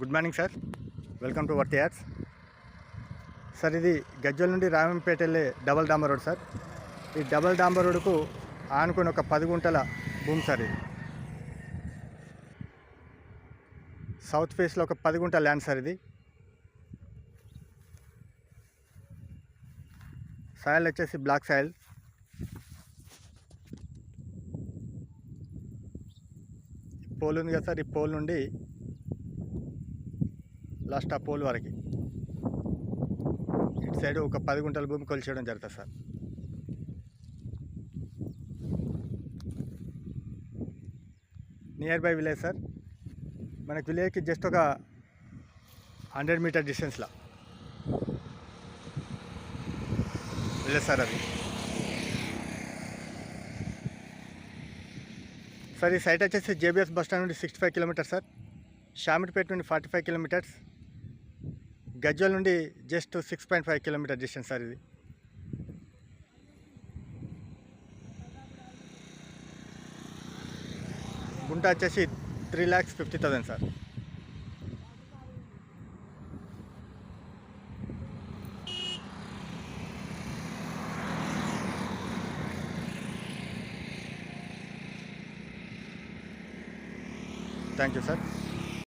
Good morning sir, welcome to worthy ads. Sir ఇది గజ్వల్ నుండి రామంపేట వెళ్ళే డబల్ డాంబర్ రోడ్ సార్. ఈ డబల్ డాంబర్ రోడ్కు ఆనుకొని ఒక 10 గుంటల భూమి సార్. ఇది సౌత్ ఫేస్లో ఒక 10 గుంటల ల్యాండ్ సార్. ఇది సాయిల్ వచ్చేసి బ్లాక్ సాయిల్. పోల్ ఉంది కదా సార్, ఈ పోల్ నుండి లాస్ట్ ఆ పోల్ వరకు ఇటు సైడ్ ఒక 10 గుంటల భూమి కొలిచేయడం జరుగుతుంది sir. Near by village sir. మనకి విలేజ్కి జస్ట్ ఒక 100 మీటర్ డిస్టెన్స్లో విలేజ్ సార్ అది. సార్ ఈ సైట్ వచ్చేసి జేబీఎస్ బస్ స్టాండ్ నుండి 65 కిలోమీటర్స్ సార్. షామిర్పేట నుండి 45 కిలోమీటర్స్. గజ్వల్ నుండి జస్ట్ 6.5 కిలోమీటర్ డిస్టెన్స్ సార్. ఇది గుంట వచ్చేసి 3,50,000 సార్. Thank you sir.